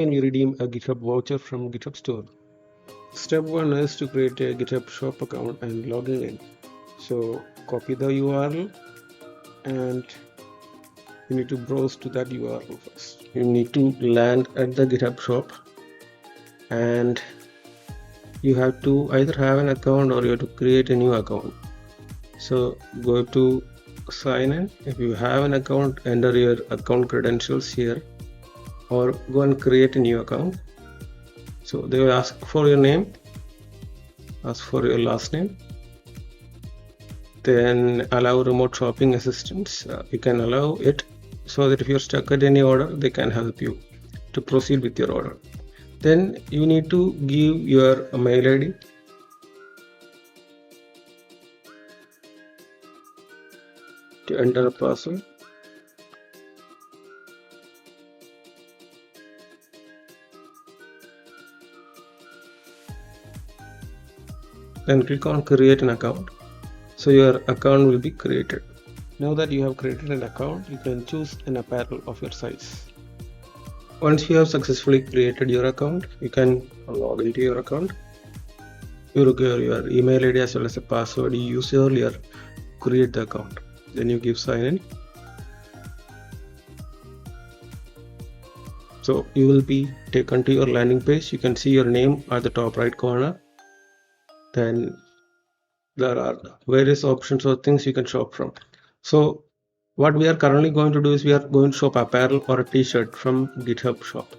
Can we redeem a GitHub voucher from GitHub store? Step 1 is to create a GitHub shop account and logging in. So copy the URL and you need to browse to that URL first. You need to land at the GitHub shop and you have to either have an account or you have to create a new account. So go to sign in. If you have an account, enter your account credentials here or go and create a new account. So they will ask for your name, ask for your last name, then allow remote shopping assistance. You can allow it so that if you're stuck at any order, they can help you to proceed with your order. Then you need to give your mail ID, to enter a password. Then click on create an account. So your account will be created. Now that you have created an account, you can choose an apparel of your size. Once you have successfully created your account, you can log into your account. You require your email ID as well as the password you used earlier. Create the account. Then you give sign in. So you will be taken to your landing page. You can see your name at the top right corner. Then there are various options or things you can shop from. So what we are currently going to do is we are going to shop apparel or a t-shirt from GitHub shop.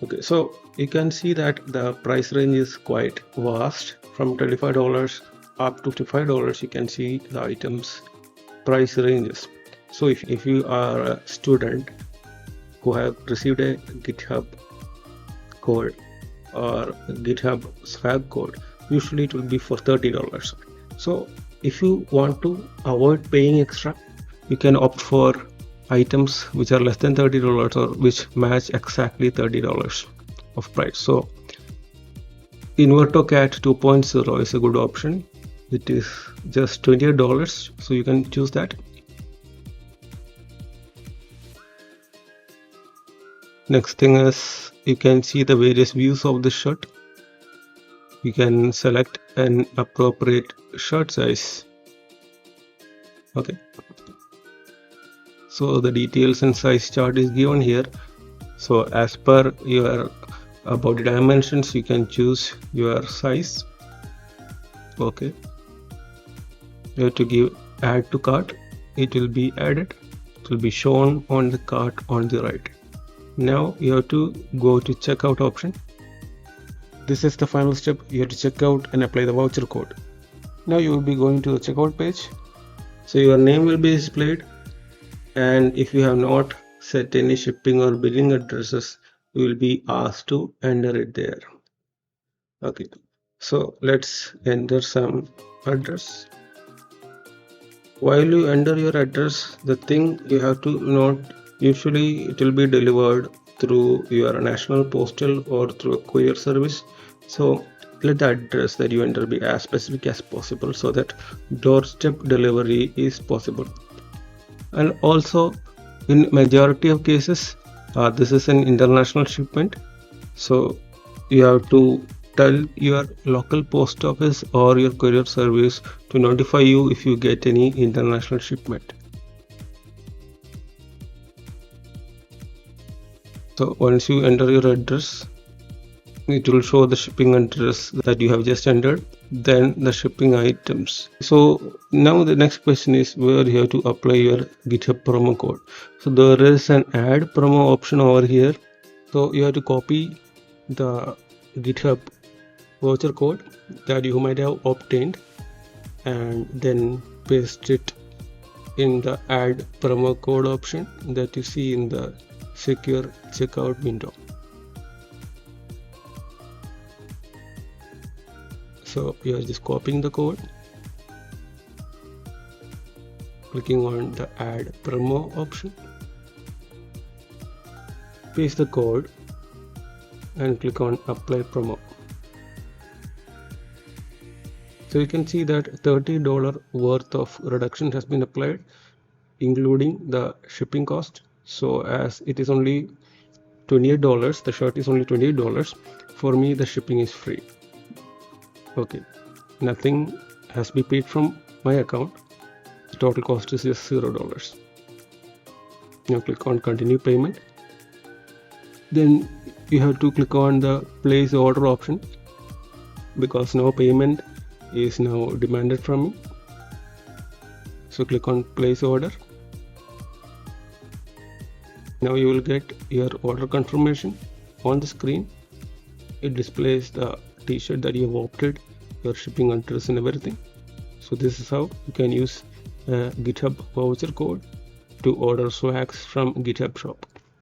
Okay, so you can see that the price range is quite vast, from $25 up to $55. You can see the items price ranges. So if you are a student who have received a GitHub code or GitHub swag code, usually it will be for $30. So if you want to avoid paying extra, you can opt for items which are less than $30 or which match exactly $30 of price. So InvertoCat 2.0 is a good option. It is just $28, so you can choose that. Next thing is you can see the various views of the shirt. You can select an appropriate shirt size. Okay, so the details and size chart is given here. So as per your body dimensions, you can choose your size. Okay, you have to give add to cart. It will be added. It will be shown on the cart on the right. Now you have to go to checkout option. This is the final step. You have to check out and apply the voucher code. Now you will be going to the checkout page. So your name will be displayed, and if you have not set any shipping or billing addresses, you will be asked to enter it there. Okay, so let's enter some address. While you enter your address, the thing you have to note, usually it will be delivered through your national postal or through a courier service. So let the address that you enter be as specific as possible so that doorstep delivery is possible. And also in majority of cases, this is an international shipment, so you have to tell your local post office or your courier service to notify you if you get any international shipment. So once you enter your address, it will show the shipping address that you have just entered, then the shipping items. So now the next question is where you have to apply your GitHub promo code. So there is an add promo option over here. So you have to copy the GitHub voucher code that you might have obtained and then paste it in the add promo code option that you see in the secure checkout window. So you are just copying the code, clicking on the add promo option, paste the code and click on apply promo. So you can see that $30 worth of reduction has been applied, including the shipping cost. So as it is only $28. The shirt is only $28. For me, the shipping is free. Okay, nothing has to be paid from my account. The total cost is just $0. Now click on continue payment. Then you have to click on the place order option, because no payment is now demanded from me. So click on place order. Now you will get your order confirmation on the screen. It displays the t-shirt that you have opted, your shipping address and everything. So this is how you can use a GitHub voucher code to order swags from GitHub shop.